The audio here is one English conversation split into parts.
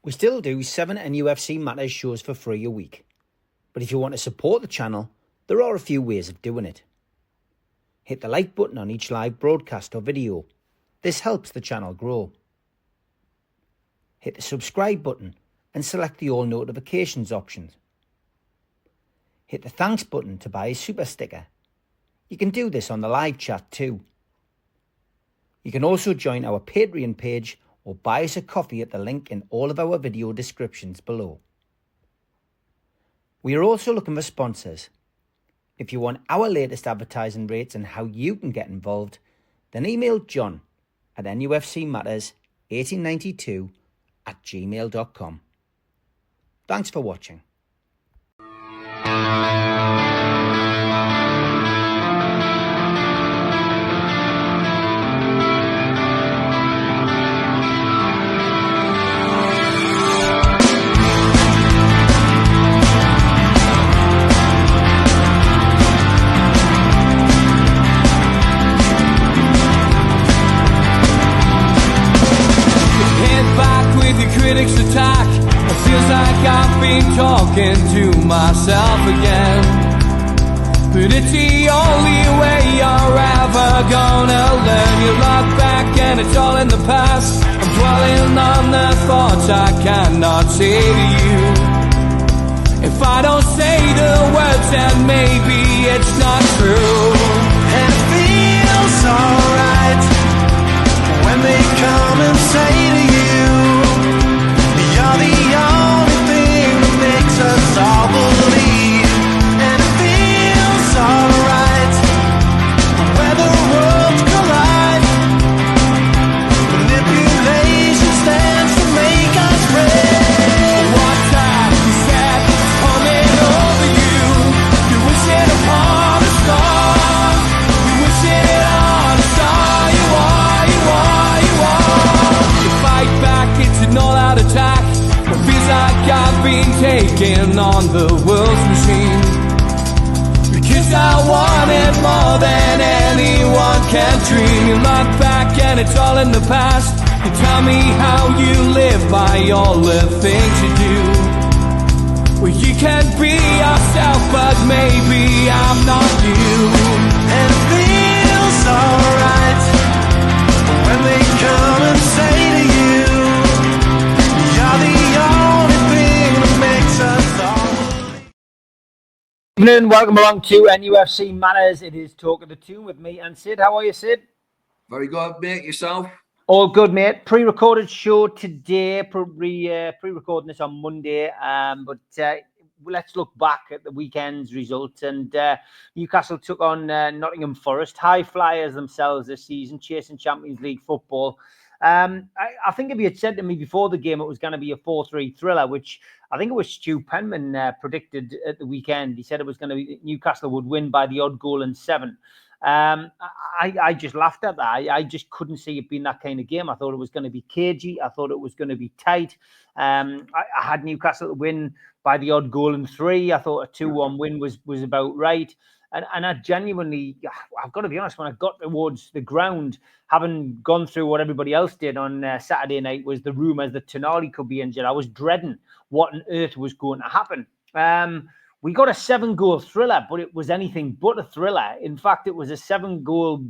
We still do 7 NUFC Matters shows for free a week. But if you want to support the channel, there are a few ways of doing it. Hit the like button on each live broadcast or video. This helps the channel grow. Hit the subscribe button and select the all notifications option. Hit the thanks button to buy a super sticker. You can do this on the live chat too. You can also join our Patreon page or buy us a coffee at the link in all of our video descriptions below. We are also looking for sponsors. If you want our latest advertising rates and how you can get involved, then email John at nufcmatters1892@gmail.com. Thanks for watching. Critics attack. It feels like I've been talking to myself again. But it's the only way you're ever gonna learn. You look back and it's all in the past. I'm dwelling on the thoughts I cannot say to you. If I don't say the words, then maybe it's not true. And it feels alright when they come and say to you, you're the only thing that makes us all believe. And it feels alright when the worlds collide. Manipulation stands to make us red. What time you said coming over you. You wish it upon a star. You wish it on a star. You are, you are, you are. You fight back, it's an all-out attack. It feels like I've been taken on the world's machine. Because I want it more than anyone can dream. You look back and it's all in the past. You tell me how you live by all the things you do. Well, you can be yourself, but maybe I'm not you. And it feels alright when they come and say to you, you're the only thing that makes us all. Good evening, welcome along to NUFC Matters. It is Talk of the Toon with me and Sid. How are you, Sid? Very good, mate. Yourself? All good, mate. Pre-recorded show today. Pre-recording this on Monday. But let's look back at the weekend's results. And Newcastle took on Nottingham Forest. High flyers themselves this season, chasing Champions League football. I think if you had said to me before the game it was going to be a 4-3 thriller, which I think it was Stu Penman predicted at the weekend. He said it was going to be Newcastle would win by the odd goal in 7. I just laughed at that. I just couldn't see it being that kind of game. I thought it was going to be cagey. I thought it was going to be tight. I had Newcastle to win by the odd goal in 3. I thought a 2-1 win was about right. And I genuinely, I've got to be honest, when I got towards the ground, having gone through what everybody else did on Saturday night, was the rumours that Tonali could be injured. I was dreading what on earth was going to happen. We got a 7-goal thriller, but it was anything but a thriller. In fact, it was a 7-goal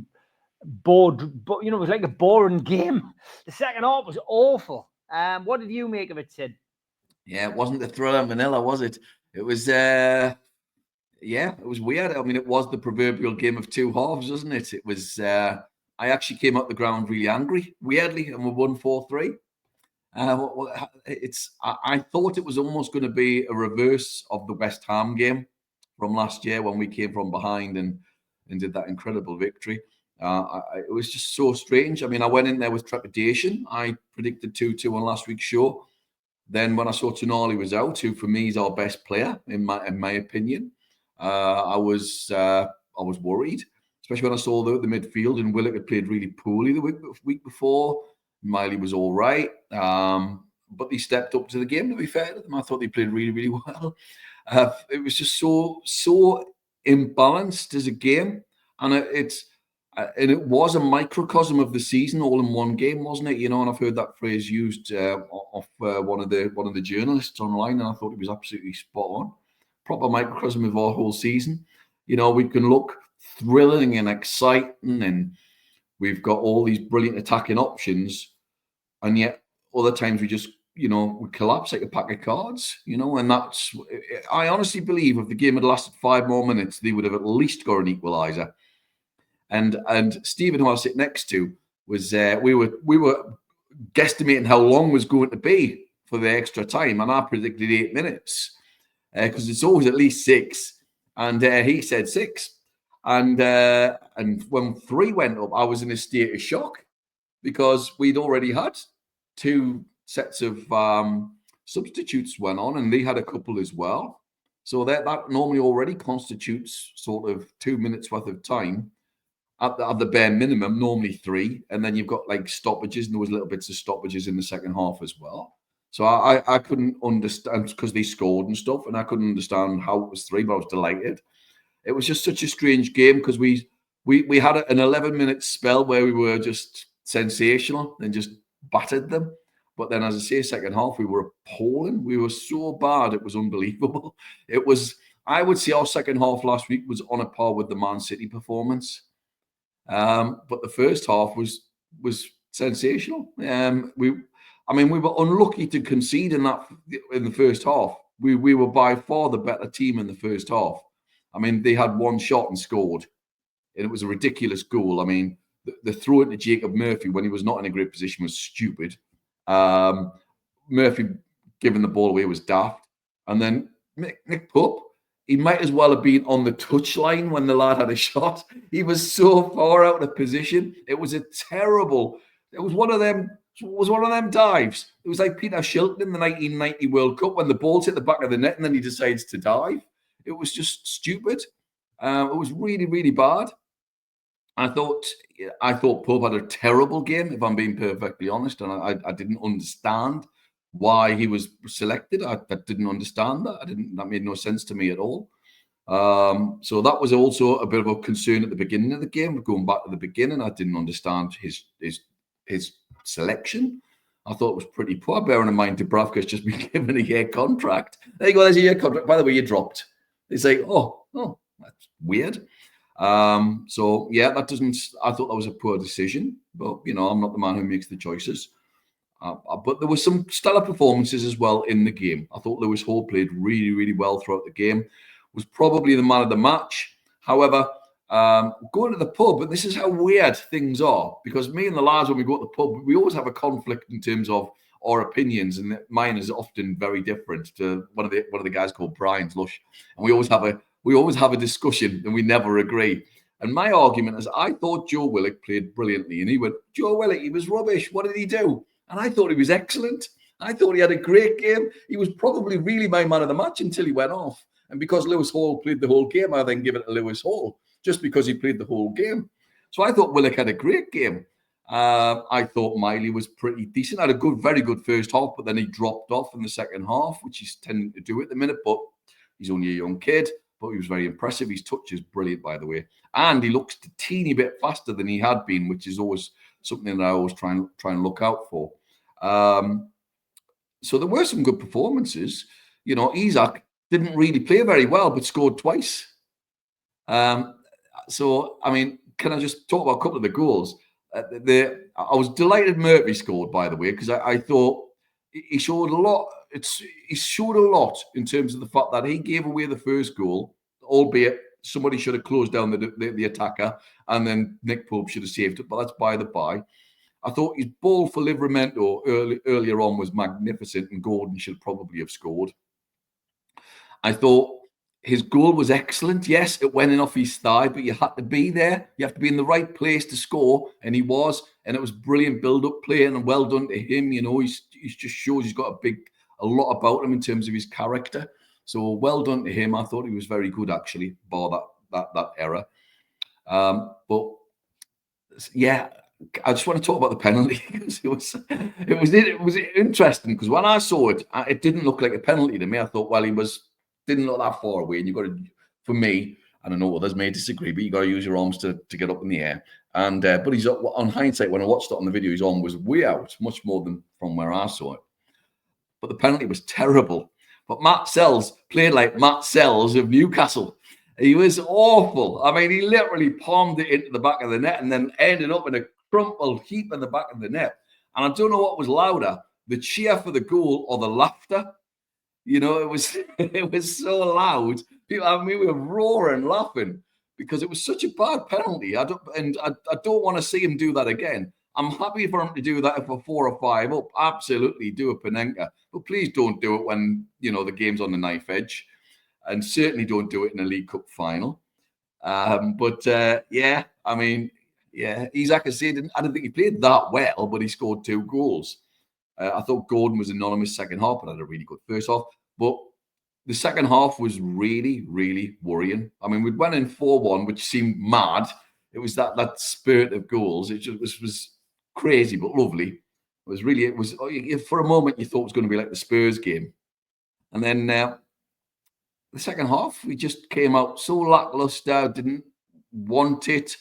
bored, but it was like a boring game. The second half was awful. What did you make of it, Sid? Yeah, it wasn't the thriller Manila, was it? It was, it was weird. I mean, it was the proverbial game of two halves, wasn't it? It was, I actually came up the ground really angry, weirdly, and we won 4-3. I thought it was almost going to be a reverse of the West Ham game from last year when we came from behind and did that incredible victory. It was just so strange. I mean, I went in there with trepidation. I predicted 2-2 on last week's show. Then when I saw Tonali was out, who for me is our best player in my opinion, I was worried, especially when I saw the midfield and Willock had played really poorly the week before. Miley was all right, but they stepped up to the game, to be fair to them. I thought they played really, really well. It was just so imbalanced as a game. And and it was a microcosm of the season, all in one game, wasn't it? You know, and I've heard that phrase used off one of the journalists online, and I thought it was absolutely spot on. Proper microcosm of our whole season. You know, we can look thrilling and exciting, and we've got all these brilliant attacking options, and yet other times we just, you know, we collapse like a pack of cards, you know, and that's, I honestly believe if the game had lasted 5 more minutes, they would have at least got an equaliser. And Stephen, who I sit next to, was we were guesstimating how long was going to be for the extra time, and I predicted 8 minutes because it's always at least 6, and he said 6, and when 3 went up, I was in a state of shock because we'd already had 2 sets of substitutes went on, and they had a couple as well, so that normally already constitutes sort of 2 minutes worth of time. At the bare minimum, normally 3, and then you've got like stoppages, and there was little bits of stoppages in the second half as well. So I couldn't understand, because they scored and stuff, and I couldn't understand how it was 3, but I was delighted. It was just such a strange game because we had an 11-minute spell where we were just sensational and just battered them. But then, as I say, second half, we were appalling. We were so bad, it was unbelievable. It was, I would say our second half last week was on a par with the Man City performance. But the first half was sensational. We were unlucky to concede in the first half. We were by far the better team in the first half. I mean, they had 1 shot and scored, and it was a ridiculous goal. I mean, the throw into Jacob Murphy when he was not in a great position was stupid. Murphy giving the ball away was daft, and then Nick Pope, he might as well have been on the touchline when the lad had a shot. He was so far out of position. It was one of them dives. It was like Peter Shilton in the 1990 World Cup when the ball's hit the back of the net and then he decides to dive. It was just stupid. It was really, really bad. I thought Pope had a terrible game, if I'm being perfectly honest, and I didn't understand why he was selected. I didn't understand that. That made no sense to me at all. So that was also a bit of a concern at the beginning of the game. Going back to the beginning, I didn't understand his selection. I thought it was pretty poor, bearing in mind Dubravka's just been given a year contract. There you go, there's a year contract. By the way, you dropped. They say, oh, that's weird. So yeah, I thought that was a poor decision, but you know, I'm not the man who makes the choices. But there were some stellar performances as well in the game. I thought Lewis Hall played really, really well throughout the game. Was probably the man of the match. However, going to the pub, and this is how weird things are, because me and the lads, when we go to the pub, we always have a conflict in terms of our opinions, and mine is often very different to one of the guys called Brian's Lush, and we always have a discussion, and we never agree. And my argument is, I thought Joe Willock played brilliantly, and he went, Joe Willock, he was rubbish. What did he do? And I thought he was excellent. I thought he had a great game. He was probably really my man of the match until he went off. And because Lewis Hall played the whole game, I then give it to Lewis Hall, just because he played the whole game. So I thought Willock had a great game. I thought Miley was pretty decent. Had a very good first half, but then he dropped off in the second half, which he's tending to do at the minute. But he's only a young kid, but he was very impressive. His touch is brilliant, by the way. And he looks a teeny bit faster than he had been, which is always something that I always try and look out for. So there were some good performances. You know, Isak didn't really play very well, but scored twice. So, I mean, can I just talk about a couple of the goals? I was delighted Murphy scored, by the way, because I thought he showed a lot. He showed a lot in terms of the fact that he gave away the first goal, albeit somebody should have closed down the attacker, and then Nick Pope should have saved it, but that's by the by. I thought his ball for Livramento earlier on was magnificent, and Gordon should probably have scored. I thought his goal was excellent. Yes, it went in off his thigh, but you had to be there. You have to be in the right place to score, and he was. And it was brilliant build-up play, and well done to him. You know, he just shows he's got a lot about him in terms of his character. So well done to him. I thought he was very good, actually, bar that error. But yeah, I just want to talk about the penalty because it was interesting, because when I saw it, it didn't look like a penalty to me. I thought, well, didn't look that far away, and you've got to, for me, And I know others may disagree, but you got to use your arms to get up in the air. And but he's on hindsight, when I watched it on the video, his arm was way out, much more than from where I saw it. But the penalty was terrible. But Matt Sells played like Matt Sells of Newcastle. He was awful. I mean, he literally palmed it into the back of the net and then ended up in a crumpled heap in the back of the net. And I don't know what was louder, the cheer for the goal or the laughter. You know, it was so loud. People, I mean, we were roaring, laughing because it was such a bad penalty. I don't want to see him do that again. I'm happy for him to do that if we're 4 or 5 up. Absolutely, do a Panenka. But please don't do it when, you know, the game's on the knife edge. And certainly don't do it in a League Cup final. Yeah, I mean, yeah, Isaac said, I don't think he played that well, but he scored 2 goals. I thought Gordon was anonymous second half, but had a really good first half. But the second half was really, really worrying. I mean, we went in 4-1, which seemed mad. It was that spurt of goals. It just was crazy, but lovely. It was for a moment you thought it was going to be like the Spurs game. And then the second half, we just came out so lackluster, didn't want it.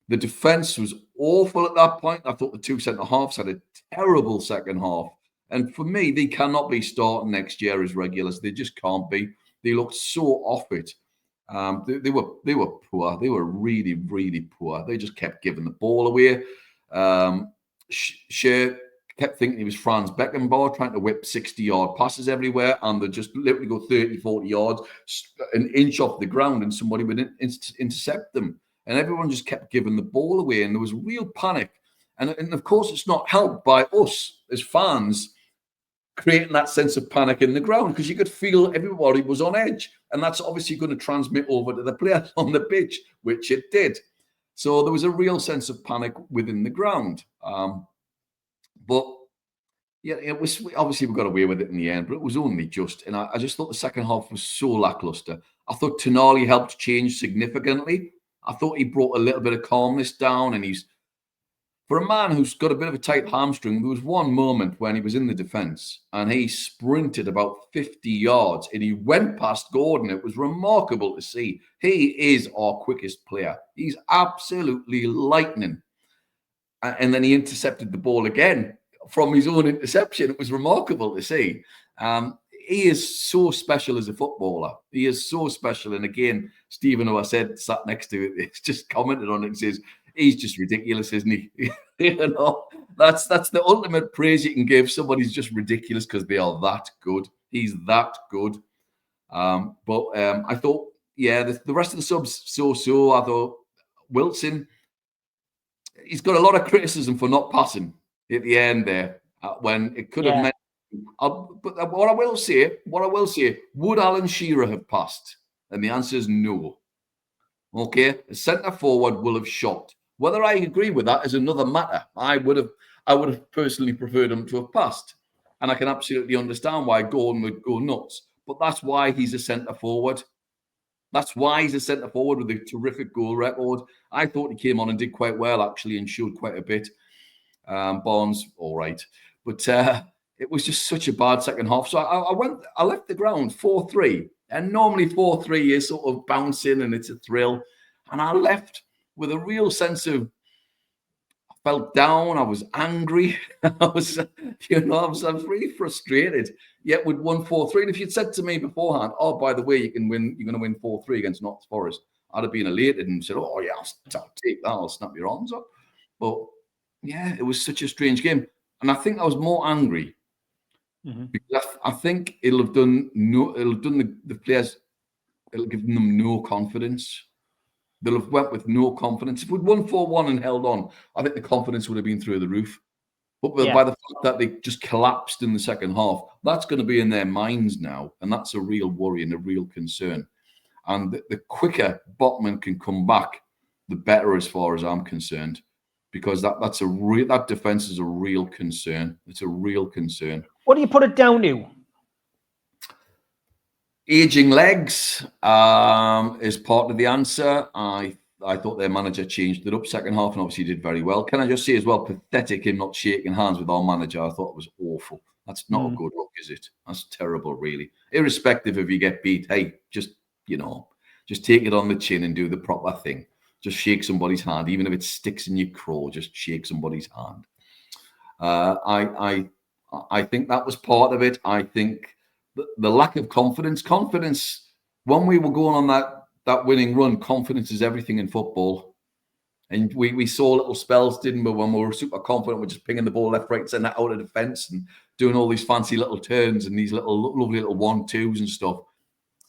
The defence was awful at that point. I thought the 2 centre-halves had a terrible second half. And for me, they cannot be starting next year as regulars. They just can't be. They looked so off it. They were poor. They were really, really poor. They just kept giving the ball away. Shea kept thinking he was Franz Beckenbauer, trying to whip 60-yard passes everywhere, and they just literally go 30, 40 yards, an inch off the ground, and somebody would intercept them. And everyone just kept giving the ball away, and there was real panic. And of course, it's not helped by us as fans creating that sense of panic in the ground, because you could feel everybody was on edge. And that's obviously going to transmit over to the players on the pitch, which it did. So there was a real sense of panic within the ground. But yeah, it was obviously we got away with it in the end, but it was only just. And I just thought the second half was so lackluster. I thought Tonali helped change significantly. I thought he brought a little bit of calmness down, and he's, for a man who's got a bit of a tight hamstring, there was one moment when he was in the defence and he sprinted about 50 yards and he went past Gordon. It was remarkable to see. He is our quickest player. He's absolutely lightning. And then he intercepted the ball again from his own interception. It was remarkable to see. He is so special as a footballer. He is so special. And again, Stephen, who I said sat next to it, just commented on it and says, he's just ridiculous, isn't he? You know, that's the ultimate praise you can give. Somebody's just ridiculous because they are that good. He's that good. I thought, yeah, the rest of the subs so. I thought Wilson, he's got a lot of criticism for not passing at the end there when it could have meant. But what I will say, would Alan Shearer have passed? And the answer is no. Okay, a centre forward will have shot. Whether I agree with that is another matter. I would have personally preferred him to have passed, and I can absolutely understand why Gordon would go nuts. But that's why he's a centre forward. That's why he's a centre forward with a terrific goal record. I thought he came on and did quite well actually, and showed quite a bit. Barnes, all right, but it was just such a bad second half. So I left the ground 4-3, and normally 4-3 is sort of bouncing and it's a thrill, and I left with a real sense of, I felt down, I was angry, I was really frustrated. Yet we'd won 4-3, and if you'd said to me beforehand, oh, by the way, you're going to win 4-3 against Notts Forest, I'd have been elated and said, oh yeah, I'll take that, I'll snap your arms up. But yeah, it was such a strange game, and I think I was more angry because I think it'll give them no confidence. They'll have went with no confidence. If we'd won 4-1 and held on, I think the confidence would have been through the roof. But by the fact that they just collapsed in the second half, that's going to be in their minds now, and that's a real worry and a real concern. And the quicker Botman can come back, the better, as far as I'm concerned, because that defense is a real concern. It's a real concern. What do you put it down to? Aging legs is part of the answer. I thought their manager changed it up second half and obviously did very well. Can I just say as well, pathetic him not shaking hands with our manager. I thought it was awful. That's not a good look, is it? That's terrible, really. Irrespective if you get beat, hey, just, Just take it on the chin and do the proper thing. Just shake somebody's hand, even if it sticks in your craw. Just shake somebody's hand. I think that was part of it. I think the lack of confidence. When we were going on that winning run, confidence is everything in football. And we saw little spells, didn't we, when we were super confident, we're just pinging the ball left, right, centre, out of defence and doing all these fancy little turns and these lovely little 1-2s and stuff.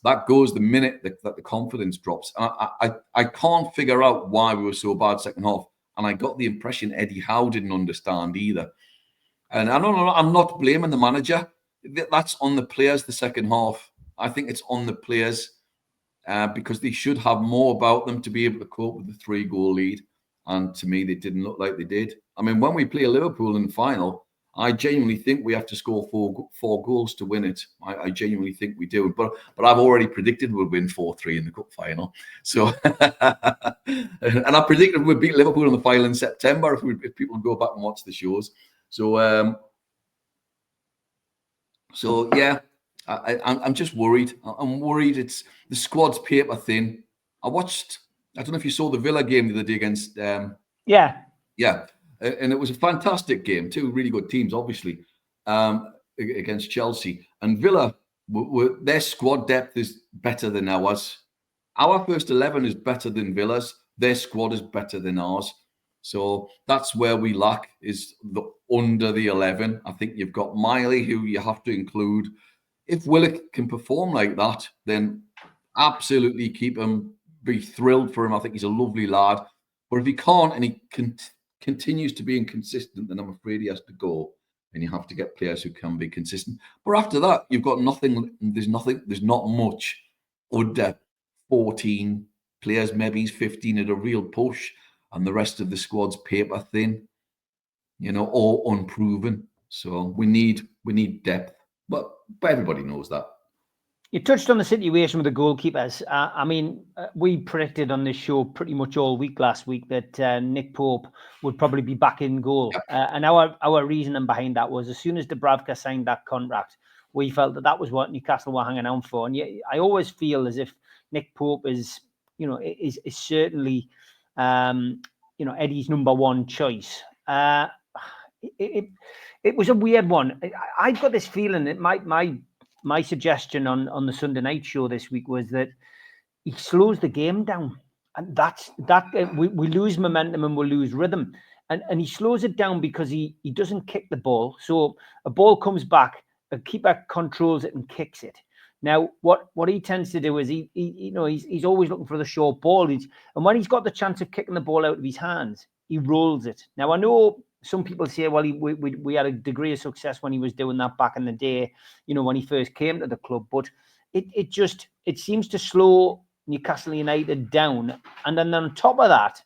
That goes the minute that the confidence drops. I can't figure out why we were so bad second half. And I got the impression Eddie Howe didn't understand either. And I don't know, I'm not blaming the manager. That's on the players, the second half. I think it's on the players. Because they should have more about them to be able to cope with the 3-goal lead. And to me, they didn't look like they did. I mean, when we play Liverpool in the final, I genuinely think we have to score four goals to win it. I genuinely think we do. But I've already predicted we'll win 4-3 in the cup final. So, and I predicted we'd beat Liverpool in the final in September if people go back and watch the shows. So yeah. I'm just worried. I'm worried. It's the squad's paper thin. I don't know if you saw the Villa game the other day against. Yeah. And it was a fantastic game. 2 really good teams, obviously, against Chelsea. And Villa, their squad depth is better than ours. Our first 11 is better than Villa's. Their squad is better than ours. So that's where we lack, is under the 11. I think you've got Miley, who you have to include. If Willock can perform like that, then absolutely keep him, be thrilled for him. I think he's a lovely lad. But if he can't and he continues to be inconsistent, then I'm afraid he has to go. And you have to get players who can be consistent. But after that, you've got nothing. There's not much under 14 players, maybe he's 15 at a real push. And the rest of the squad's paper thin, or unproven. So we need depth. But everybody knows that. You touched on the situation with the goalkeepers. I mean, we predicted on this show pretty much all week last week that Nick Pope would probably be back in goal. Yep. And our reasoning behind that was, as soon as Dubravka signed that contract, we felt that was what Newcastle were hanging on for. And I always feel as if Nick Pope is certainly, Eddie's number one choice. It was a weird one. I got this feeling that my suggestion on the Sunday night show this week was that he slows the game down, and we lose momentum and we'll lose rhythm, and he slows it down because he doesn't kick the ball. So a ball comes back, a keeper controls it and kicks it. Now, what he tends to do is he's always looking for the short ball, and when he's got the chance of kicking the ball out of his hands, he rolls it. Now, I know some people say, well, we had a degree of success when he was doing that back in the day, when he first came to the club. But it seems to slow Newcastle United down. And then on top of that,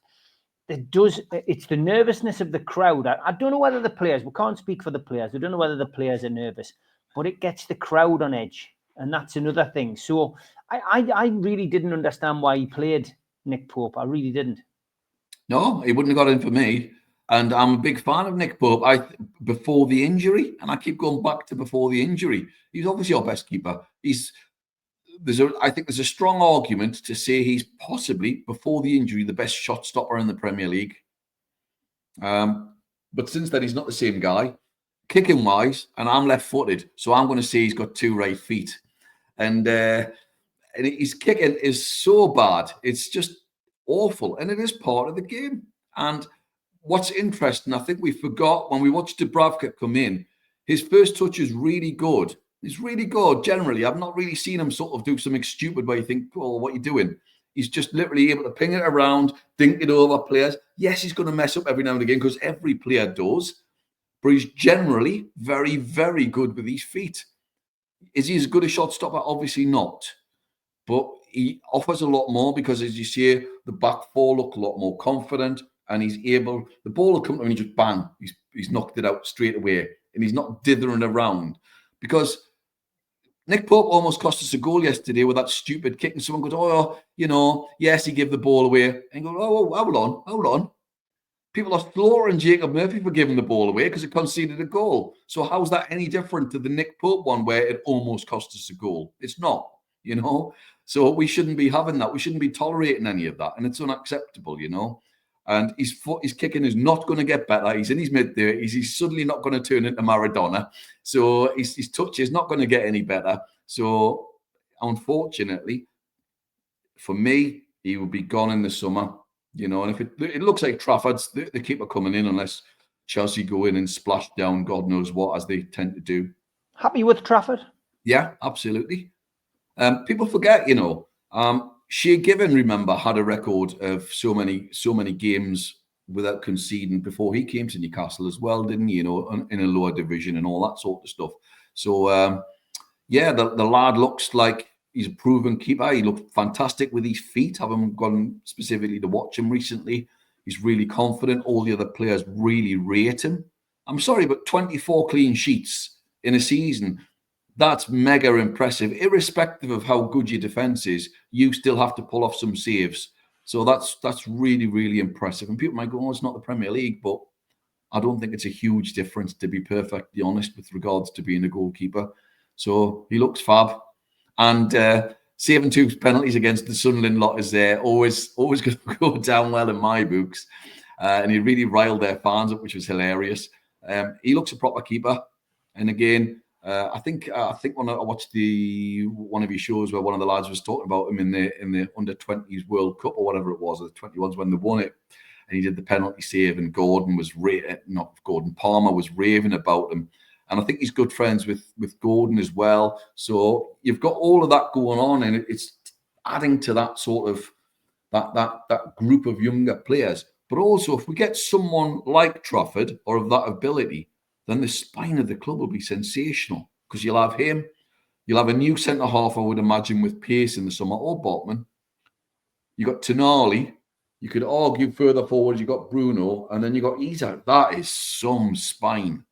it's the nervousness of the crowd. I don't know whether the players, we can't speak for the players. I don't know whether the players are nervous, but it gets the crowd on edge. And that's another thing. So I really didn't understand why he played Nick Pope. I really didn't. No, he wouldn't have got in for me. And I'm a big fan of Nick Pope. Before the injury, and I keep going back to before the injury, he's obviously our best keeper. I think there's a strong argument to say he's possibly, before the injury, the best shot stopper in the Premier League. But since then, he's not the same guy. Kicking wise, and I'm left-footed, so I'm going to say he's got 2 right feet. And his kicking is so bad. It's just awful. And it is part of the game. And what's interesting, I think we forgot when we watched Dubravka come in, his first touch is really good. He's really good, generally. I've not really seen him sort of do something stupid where you think, oh, what are you doing? He's just literally able to ping it around, dink it over players. Yes, he's going to mess up every now and again because every player does. But he's generally very, very good with his feet. Is he as good a shot stopper? Obviously not. But he offers a lot more because, as you say, the back four look a lot more confident. And he's able, the ball will come to him and he just bang, he's knocked it out straight away. And he's not dithering around. Because Nick Pope almost cost us a goal yesterday with that stupid kick. And someone goes, yes, he gave the ball away. And go, hold on. People are slaughtering Jacob Murphy for giving the ball away because it conceded a goal. So how's that any different to the Nick Pope one where it almost cost us a goal? It's not. you know. So we shouldn't be having that. We shouldn't be tolerating any of that, and it's unacceptable, you know. And his kicking is not going to get better. He's in his mid-30s. He's suddenly not going to turn into Maradona. So his touch is not going to get any better. So unfortunately, for me, he will be gone in the summer. You know, and if it looks like Trafford's the keeper coming in, unless Chelsea go in and splash down God knows what, as they tend to do. Happy with Trafford? Yeah, absolutely. People forget, you know, Shea Given, remember, had a record of so many games without conceding before he came to Newcastle as well, didn't he? You know, in a lower division and all that sort of stuff. So, yeah, the lad looks like he's a proven keeper. He looked fantastic with his feet. Having gone specifically to watch him recently, he's really confident. All the other players really rate him. I'm sorry, but 24 clean sheets in a season, that's mega impressive. Irrespective of how good your defense is, you still have to pull off some saves. So that's really, really impressive. And people might go, oh, it's not the Premier League, but I don't think it's a huge difference, to be perfectly honest, with regards to being a goalkeeper. So he looks fab. And saving 2 penalties against the Sunderland lot is always going to go down well in my books. And he really riled their fans up, which was hilarious. He looks a proper keeper. And again, I think when I watched one of your shows where one of the lads was talking about him in the under-20s World Cup or whatever it was, or the 21s when they won it, and he did the penalty save, and Palmer was raving about him. And I think he's good friends with Gordon as well. So you've got all of that going on, and it's adding to that sort of that group of younger players. But also, if we get someone like Trafford or of that ability, then the spine of the club will be sensational, because you'll have him, you'll have a new centre half, I would imagine, with pace in the summer, or Botman. You got Tonali. You could argue further forward, you got Bruno, and then you got Isak. That is some spine.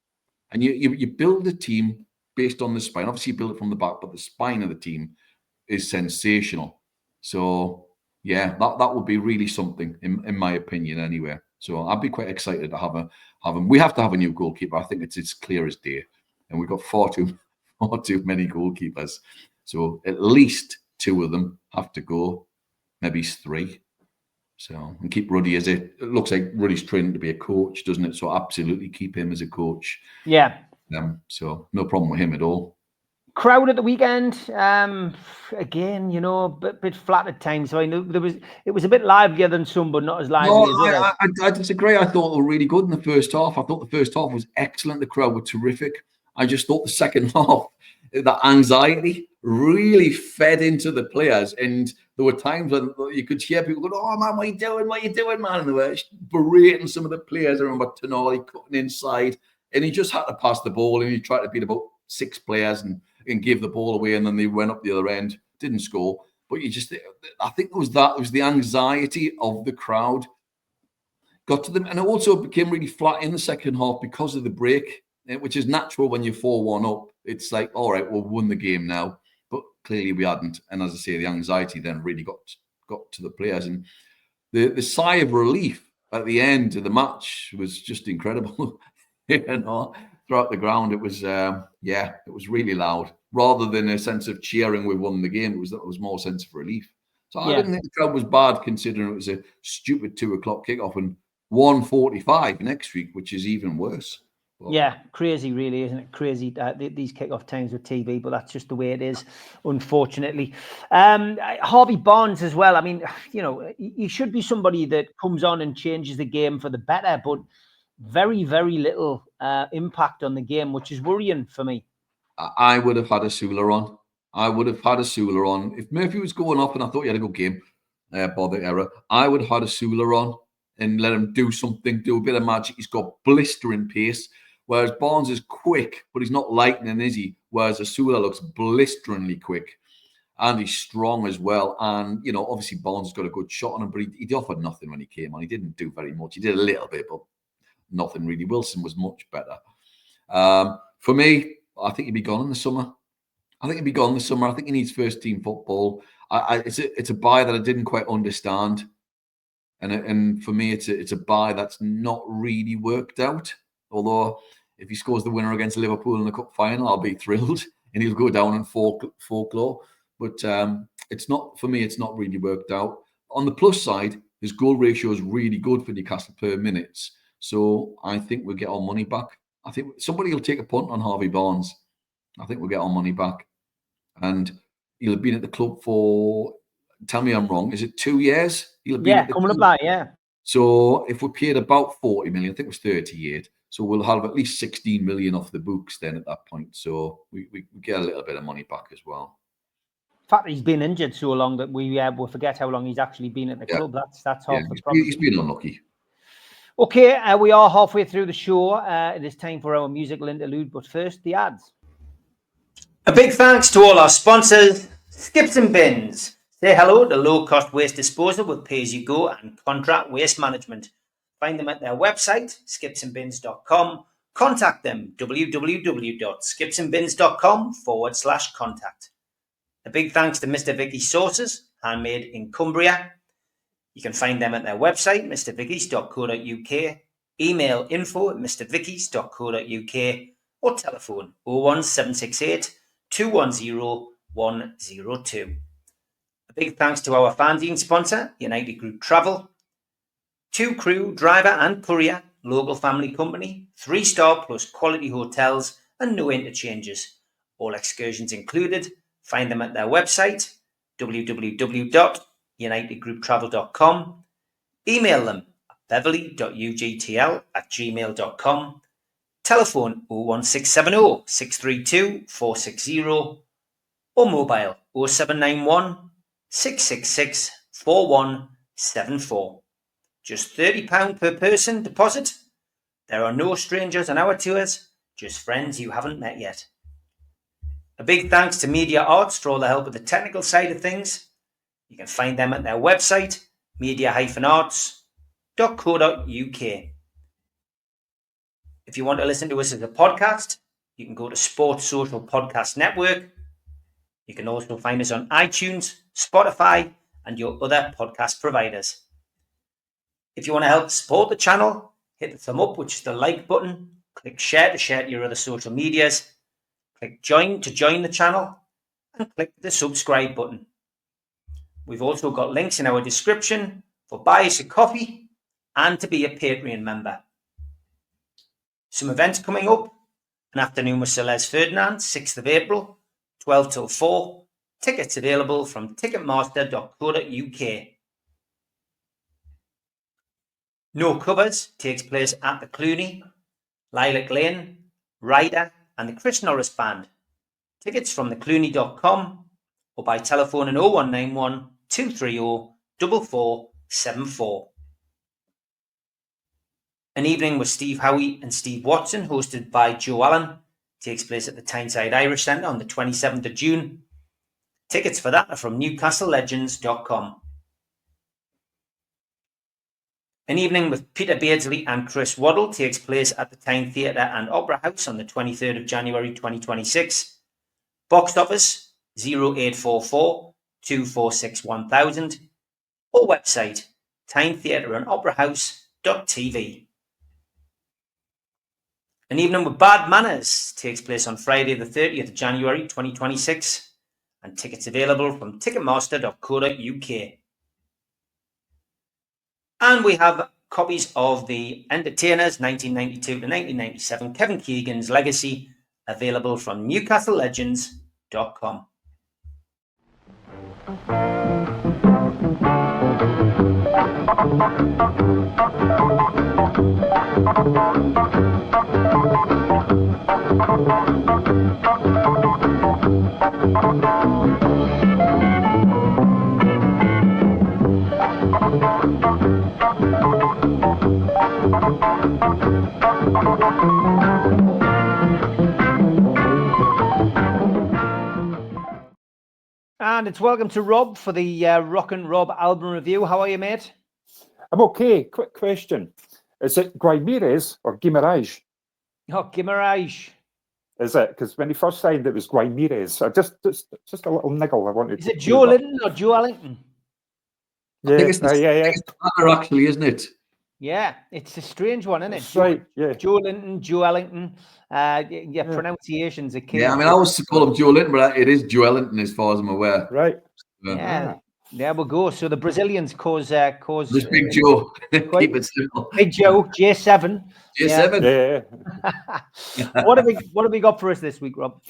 And you build a team based on the spine. Obviously, you build it from the back, but the spine of the team is sensational. So, yeah, that would be really something, in my opinion, anyway. So I'd be quite excited to have him. We have to have a new goalkeeper. I think it's clear as day. And we've got far too many goalkeepers. So at least 2 of them have to go, maybe 3. So, and keep Ruddy as it looks like Ruddy's training to be a coach, doesn't it? So absolutely keep him as a coach. Yeah. So no problem with him at all. Crowd at the weekend, again, you know, bit flat at times. So I know it was a bit livelier than some, but not as lively as others. I disagree. I thought they were really good in the first half. I thought the first half was excellent. The crowd were terrific. I just thought the second half, that anxiety really fed into the players, and there were times when you could hear people go, "Oh man, what are you doing? What are you doing, man?" And they were berating some of the players. I remember Tonali cutting inside, and he just had to pass the ball, and he tried to beat about 6 players and give the ball away, and then they went up the other end, didn't score. But I think it was the anxiety of the crowd got to them, and it also became really flat in the second half because of the break, which is natural when you're 4-1 up. It's like, all right, we'll win the game now, but clearly we hadn't. And as I say, the anxiety then really got to the players, and the sigh of relief at the end of the match was just incredible. You know, throughout the ground, it was it was really loud. Rather than a sense of cheering, we won the game. It was more a sense of relief. So I didn't think the crowd was bad, considering it was a stupid 2:00 kickoff and 1:45 next week, which is even worse. But yeah, crazy, really, isn't it? Crazy these kickoff times with TV, but that's just the way it is, unfortunately. Harvey Barnes as well. I mean, you know, he should be somebody that comes on and changes the game for the better, but very, very little impact on the game, which is worrying for me. I would have had a Sula on. If Murphy was going up and I thought he had a good game, bother error, I would have had a Sula on and let him do something, do a bit of magic. He's got blistering pace, whereas Barnes is quick, but he's not lightning, is he? Whereas Asula looks blisteringly quick, and he's strong as well. And, you know, obviously Barnes has got a good shot on him, but he offered nothing when he came on. He didn't do very much. He did a little bit, but nothing really. Wilson was much better. For me, I think he'd be gone in the summer. I think he needs first team football. It's a buy that I didn't quite understand. And for me, it's a buy that's not really worked out. Although if he scores the winner against Liverpool in the cup final, I'll be thrilled, and he'll go down in folklore. but it's not, for me, it's not really worked out. On the plus side, his goal ratio is really good for Newcastle per minutes. So I think we'll get our money back. I think somebody will take a punt on Harvey Barnes. I think we'll get our money back. And he'll have been at the club for, tell me I'm wrong, is it 2 years? He'll have been at the coming club. up that, yeah. So if we paid about 40 million, I think it was 38. So we'll have at least 16 million off the books then at that point. So we get a little bit of money back as well. In fact, he's been injured so long that we will forget how long he's actually been at the club. That's half the problem. He's been unlucky. Okay, we are halfway through the show. It is time for our musical interlude, but first, the ads. A big thanks to all our sponsors, Skips and Bins. Say hello to low-cost waste disposal with pay-as-you-go and contract waste management. Find them at their website, skipsandbins.com. Contact them, www.skipsandbins.com/contact. A big thanks to Mr. Vicky's Sauces, handmade in Cumbria. You can find them at their website, mrvickies.co.uk, email info@mrvickies.co.uk, or telephone 01768 210 102. A big thanks to our fanzine sponsor, United Group Travel. 2 crew, driver and courier, local family company, 3-star plus quality hotels and no interchanges. All excursions included. Find them at their website, www.unitedgrouptravel.com. Email them at beverly.ugtl@gmail.com. Telephone 01670 632 460 or mobile 0791 666 4174. Just £30 per person deposit. There are no strangers on our tours, just friends you haven't met yet. A big thanks to Media Arts for all the help with the technical side of things. You can find them at their website, media-arts.co.uk. If you want to listen to us as a podcast, you can go to Sports Social Podcast Network. You can also find us on iTunes, Spotify, and your other podcast providers. If you want to help support the channel, hit the thumb up, which is the like button. Click share to share to your other social medias. Click join to join the channel. And click the subscribe button. We've also got links in our description for buy us a coffee and to be a Patreon member. Some events coming up. An afternoon with Sir Les Ferdinand, 6th of April, 12 till 4. Tickets available from ticketmaster.co.uk. No Covers takes place at the Clooney, Lilac Lane, Ryder and the Chris Norris Band. Tickets from theclooney.com or by telephone in 0191 230 4474. An evening with Steve Howie and Steve Watson, hosted by Joe Allen, takes place at the Tyneside Irish Centre on the 27th of June. Tickets for that are from newcastlelegends.com. An evening with Peter Beardsley and Chris Waddle takes place at the Tyne Theatre and Opera House on the 23rd of January 2026. Box office 0844 246 1000 or website tynetheatreandoperahouse.tv. An evening with Bad Manners takes place on Friday the 30th of January 2026 and tickets available from ticketmaster.co.uk. And we have copies of The Entertainers 1992 to 1997, Kevin Keegan's Legacy, available from newcastlelegends.com. And it's welcome to Rob for the Rock and Rob album review. How are you, mate? I'm okay. Quick question. Is it Guimarães or Guimarães? Oh, Guimarães. Is it? Because when he first signed, it was Guimarães. Just a little niggle I wanted Is to it Joe Linton or Joe Allington? Yeah, I think it's the yeah. matter, actually, isn't it? Yeah, it's a strange one, isn't it? That's right. Yeah. Joe Linton, Joe Ellington. Yeah, pronunciation's a key. Yeah, I mean, I was to call him Joe Linton, but it is Joe Ellington as far as I'm aware. Right. Yeah, there we go. So the Brazilians cause Just Big Joe. Keep it simple. Big Joe, J7. J7. Yeah. What have we got for us this week, Rob?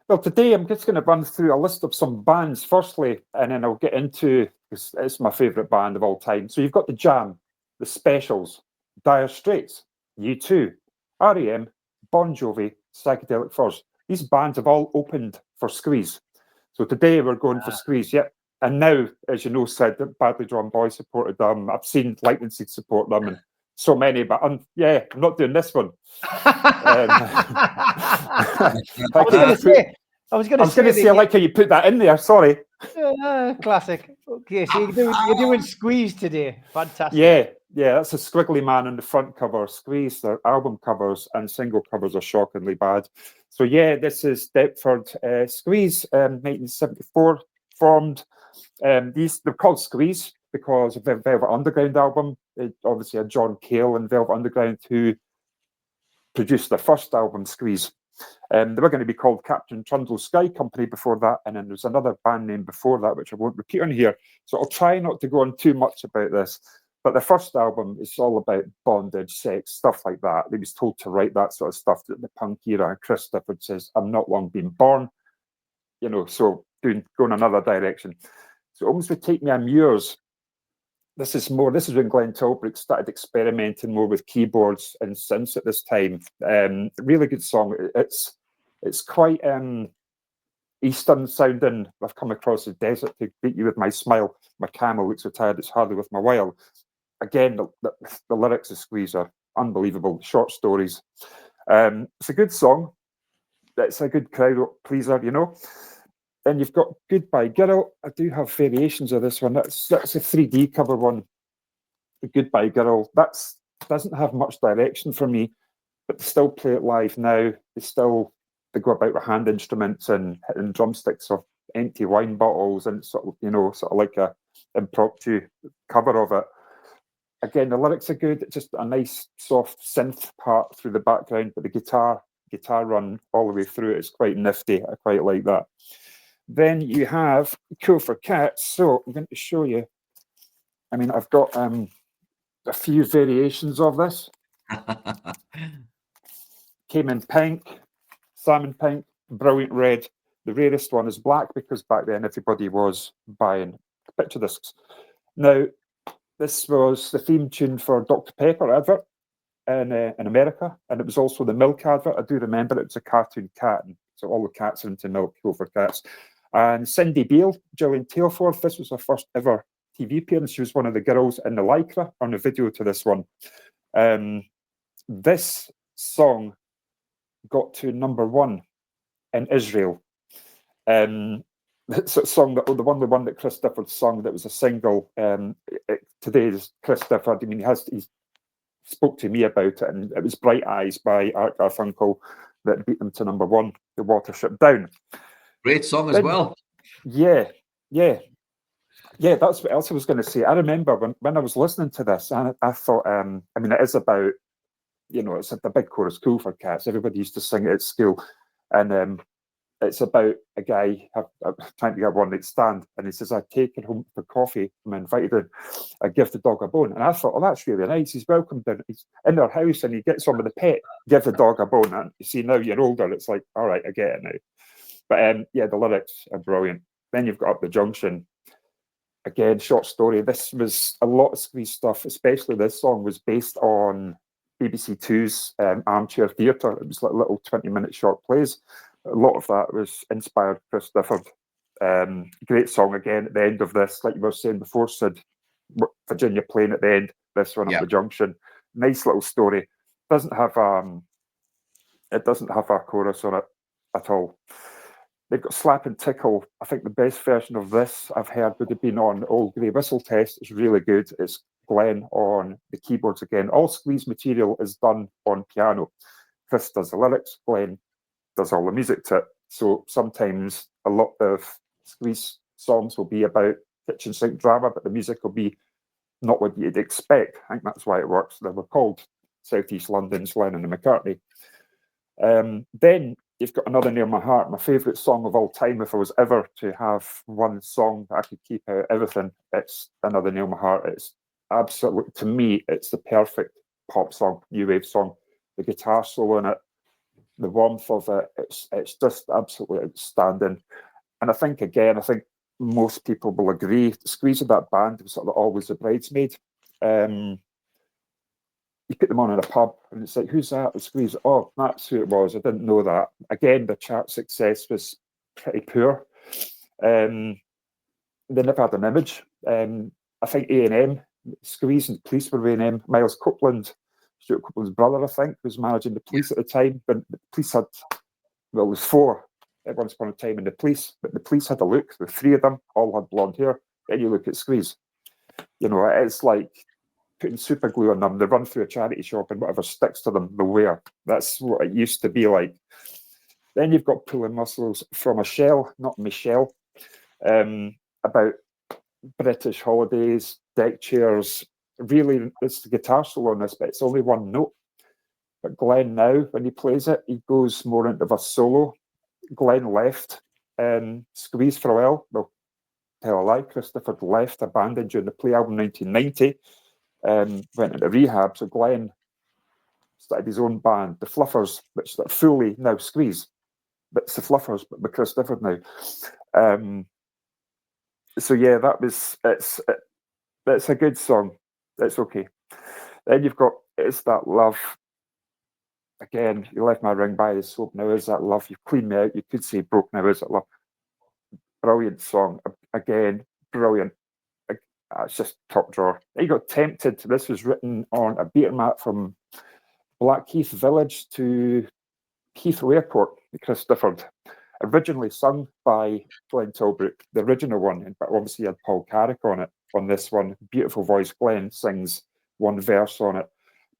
Well, today I'm just going to run through a list of some bands firstly, and then I'll get into, because it's my favourite band of all time. So you've got the Jam, the Specials, Dire Straits, U2, R.E.M., Bon Jovi, Psychedelic Furs. These bands have all opened for Squeeze. So today we're going for Squeeze, yep. And now, as you know, Sid, Badly Drawn Boys supported them. I've seen Lightning Seed support them, and so many, but I'm not doing this one. I was going to say, I like how you put that in there. Sorry. Classic. Okay, so you're doing Squeeze today. Fantastic. Yeah, that's a squiggly man on the front cover. Squeeze, their album covers and single covers are shockingly bad. So yeah, this is Deptford Squeeze, 1974 formed. They're called Squeeze because of the Velvet Underground album. It obviously had John Cale and Velvet Underground who produced their first album, Squeeze. They were going to be called Captain Trundle's Sky Company before that, and then there's another band name before that, which I won't repeat on here. So I'll try not to go on too much about this. But the first album is all about bondage, sex, stuff like that. They was told to write that sort of stuff at the punk era, and Chris Stafford says, I'm not long been born, so going another direction. So it almost would take me a years. This is when Glenn Tilbrook started experimenting more with keyboards and synths at this time. Really good song. It's quite Eastern sounding. I've come across the desert to beat you with my smile. My camel looks so tired it's hardly with my while. Again, the lyrics of Squeeze are unbelievable. Short stories. It's a good song. It's a good crowd pleaser, Then you've got Goodbye Girl. I do have variations of this one. That's a 3D cover one. The Goodbye Girl. That doesn't have much direction for me, but they still play it live now. They go about with hand instruments and hitting drumsticks of empty wine bottles, and sort of like a impromptu cover of it. Again, the lyrics are good. It's just a nice soft synth part through the background, but the guitar run all the way through it is quite nifty. I quite like that. Then you have Cool for Cats. So I'm going to show you. I mean, I've got a few variations of this. Came in pink, salmon pink, brilliant red. The rarest one is black because back then everybody was buying picture discs. Now, this was the theme tune for Dr. Pepper advert in America, and it was also the milk advert. I do remember it was a cartoon cat, and so all the cats are into milk, Cool for Cats. And Cindy Beale, Gillian Tailforth, this was her first ever TV appearance. She was one of the girls in the Lycra on the video to this one. This song got to #1 in Israel. It's a song the one that Chris Stafford sung that was a single. Today's Chris Stafford, I mean, he spoke to me about it, and it was Bright Eyes by Art Garfunkel that beat them to #1, The Watership Down. Great song as well. Yeah. That's what else I was going to say. I remember when I was listening to this, and I thought, it is about, it's the big chorus, Cool for Cats. Everybody used to sing it at school, and it's about a guy trying to get one night stand, and he says, I take her home for coffee. I'm invited in. I give the dog a bone. And I thought, oh, that's really nice. He's welcomed in. He's in their house, and he gets on with the pet, give the dog a bone. And you see, now you're older, it's like, all right, I get it now. But the lyrics are brilliant. Then you've got Up the Junction. Again, short story. This was a lot of Squeeze stuff, especially this song was based on BBC Two's Armchair Theatre. It was like little 20-minute short plays. A lot of that was inspired Chris Stafford. Great song again at the end of this, like you were saying before, Sid. Virginia playing at the end. This one, Up the Junction. Nice little story. Doesn't have a chorus on it at all. They've got Slap and Tickle. I think the best version of this I've heard would have been on Old Grey Whistle Test. It's really good. It's Glenn on the keyboards again. All Squeeze material is done on piano. Chris does the lyrics, Glenn does all the music to it. So sometimes a lot of Squeeze songs will be about kitchen sink drama, but the music will be not what you'd expect. I think that's why it works. They were called South East London's Lennon and McCartney. Then you've got Another Near My Heart, my favourite song of all time. If I was ever to have one song that I could keep out of everything, it's Another Near My Heart. It's absolutely, to me, it's the perfect pop song, new wave song. The guitar solo in it, the warmth of it, it's just absolutely outstanding. And I think most people will agree, the squeeze of that band was sort of always a bridesmaid. You put them on in a pub and it's like, who's that? The Squeeze. Oh, that's who it was. I didn't know that. Again, the chart success was pretty poor. They never had an image. I think A&M, Squeeze and the Police were A&M. Miles Copeland, Stuart Copeland's brother, I think, was managing the Police at the time. But the Police had, well, it was four at once upon a time in the Police, but the Police had a look. The three of them all had blonde hair. Then you look at Squeeze. You know, it's like putting super glue on them. They run through a charity shop and whatever sticks to them, they wear. That's what it used to be like. Then you've got Pulling Muscles from a Shell, not Michelle, about British holidays, deck chairs. Really, it's the guitar solo on this, but it's only one note. But Glenn now, when he plays it, he goes more into a solo. Glenn left Squeeze for a while. Well, tell a lie, Christopher left, abandoned during the Play album 1990. Went into rehab, so Glenn started his own band, the Fluffers, which are fully now Squeeze, but it's the Fluffers, but with Chris Difford now. So yeah, it's a good song. It's okay. Then you've got Is That Love. Again, you left my ring by the soap. Now is that love? You've cleaned me out. You could say broke. Now is that love? Brilliant song. Again, brilliant. It's just top drawer. You got Tempted. This was written on a beater mat from Blackheath Village to Heathrow Airport, Chris Difford. Originally sung by Glenn Tilbrook, the original one, but obviously he had Paul Carrick on it, on this one. Beautiful voice. Glenn sings one verse on it.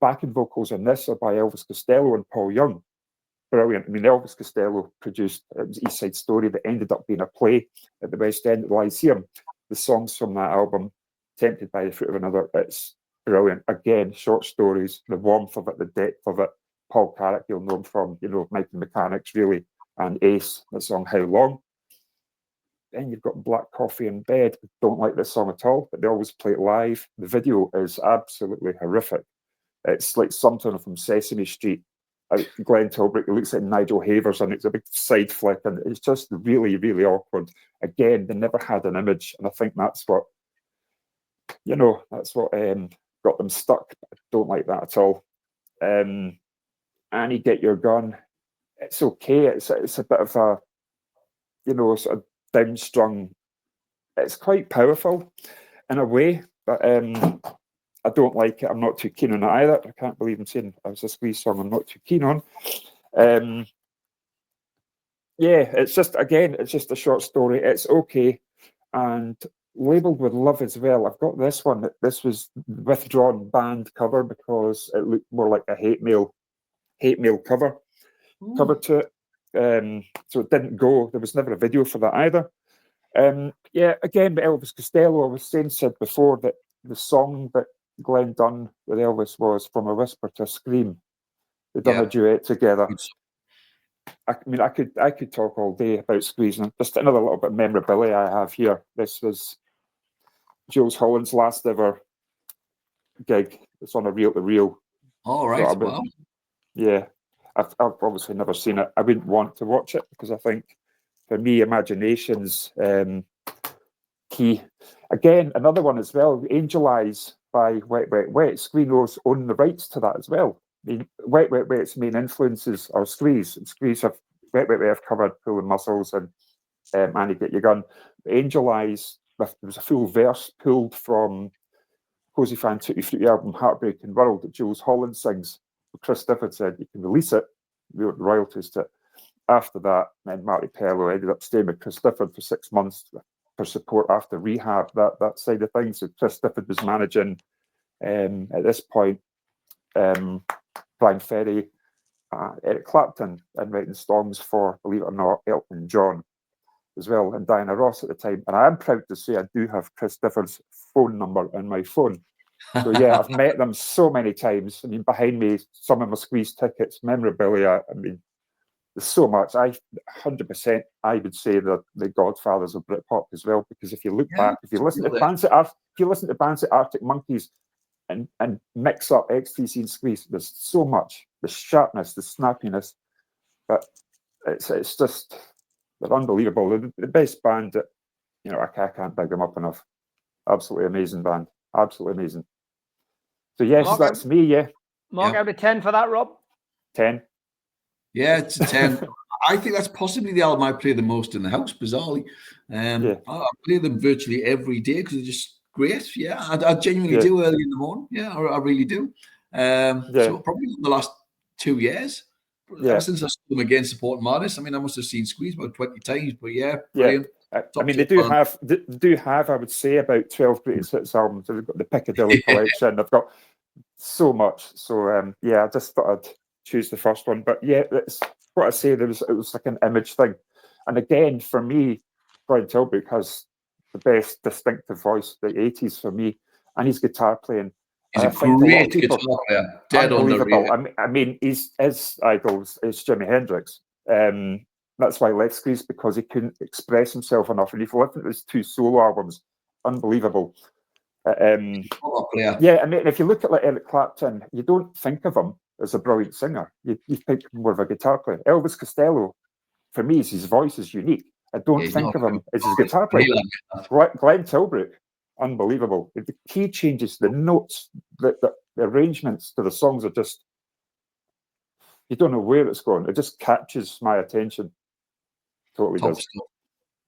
Backing vocals on this are by Elvis Costello and Paul Young. Brilliant. I mean, Elvis Costello produced, it was East Side Story that ended up being a play at the West End of the Lyceum. The songs from that album, Tempted by the Foot of Another, it's brilliant. Again, short stories, the warmth of it, the depth of it. Paul Carrick, you'll know him from, Mike and Mechanics, really, and Ace, the song How Long. Then you've got Black Coffee in Bed. Don't like this song at all, but they always play it live. The video is absolutely horrific. It's like something from Sesame Street. Glenn Tilbrook, it looks like Nigel Havers, and it's a big side flick, and it's just really, really awkward. Again, they never had an image, and I think that's what got them stuck. I don't like that at all. Annie, Get Your Gun. It's okay. It's a bit of a, sort of downstrung. It's quite powerful in a way, but I don't like it. I'm not too keen on it either. I can't believe I'm saying it was a Squeeze song I'm not too keen on. It's just a short story. It's okay. And labelled with love as well. I've got this one. This was withdrawn band cover because it looked more like a hate mail cover to it. So it didn't go. There was never a video for that either. Again, Elvis Costello, I was said before that the song that Glenn done with Elvis was From a Whisper to a Scream. They'd done a duet together. I mean, I could talk all day about Squeezing. Just another little bit of memorabilia I have here. This was Jules Holland's last ever gig. It's on a reel-to-reel. All right, So wow. Yeah, I've obviously never seen it. I wouldn't want to watch it because I think, for me, imagination's key. Again, another one as well, Angel Eyes by Wet, Wet, Wet. Squeeze own the rights to that as well. I mean, Wet, Wet, Wet's main influences are Squeeze. And Squeeze have, Wet, Wet, Wet have covered Pulling Muscles and Annie, Get Your Gun. Angel Eyes, there was a full verse pulled from Cozy Fan Tutti Frutti album Heartbreaking World that Jules Holland sings. Chris Difford said you can release it, we want the royalties to it. After that, then Marty Pello ended up staying with Chris Difford for 6 months for support after rehab, that side of things. So Chris Difford was managing, at this point, Brian Ferry, Eric Clapton, and writing songs for, believe it or not, Elton John. as well, and Diana Ross at the time. And I am proud to say I do have Chris Difford's phone number in my phone. So yeah, I've met them so many times. I mean, behind me, some of my Squeeze tickets, memorabilia. I mean, there's so much. 100%, I would say that the godfathers of Britpop as well. Because if you look back, if you listen to bands at Arctic Monkeys and mix up XTC and Squeeze, there's so much. The sharpness, the snappiness, but it's just, they're unbelievable. They're the best band that, you know, I can't big them up enough. Absolutely amazing band. Absolutely amazing. So yes, Mark, that's me. Yeah, Mark out of 10 for that, Rob. 10. Yeah, it's a 10. I think that's possibly the album I play the most in the house, bizarrely. I play them virtually every day because they're just great. Yeah, I genuinely do early in the morning. Yeah, I really do. So probably in the last 2 years, ever since I saw them again supporting Madness. I mean, I must have seen Squeeze about 20 times, but yeah, brilliant. I mean, they do have, I would say, about 12 greatest hits albums. They've got the Piccadilly collection. They've got so much. So I just thought I'd choose the first one. But yeah, that's what I say. It was like an image thing. And again, for me, Brian Tilbrook has the best distinctive voice of the 80s for me, and his guitar playing. He's a great guitar player. Dead unbelievable. I mean, his idol is Jimi Hendrix. That's why Let's Squeeze, because he couldn't express himself enough. And if you listen to his 2 solo albums, unbelievable. I mean, if you look at like Eric Clapton, you don't think of him as a brilliant singer. You think more of a guitar player. Elvis Costello, for me, his voice is unique. I don't think of him as his guitar player. Glenn Tilbrook, unbelievable. The key changes, the notes, the arrangements to the songs are just, you don't know where it's going. It just catches my attention. Totally does. Stuff.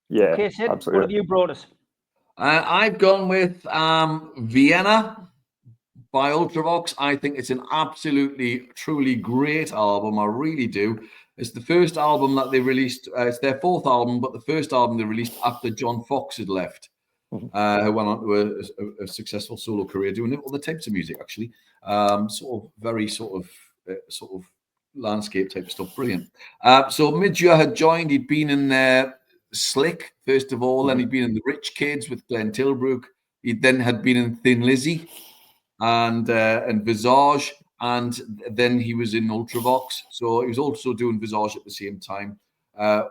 Yeah. Okay, Sid, absolutely. what have you brought us? I've gone with Vienna by Ultravox. I think it's an absolutely, truly great album. I really do. It's the first album that they released. It's their 4th album, but the first album they released after John Fox had left, who went on to a successful solo career doing other types of music, actually. Very sort of landscape type of stuff. Brilliant. So Midge had joined. He'd been in Slick, first of all, and he'd been in the Rich Kids with Glenn Tilbrook. He then had been in Thin Lizzy and Visage, and then he was in Ultravox. So he was also doing Visage at the same time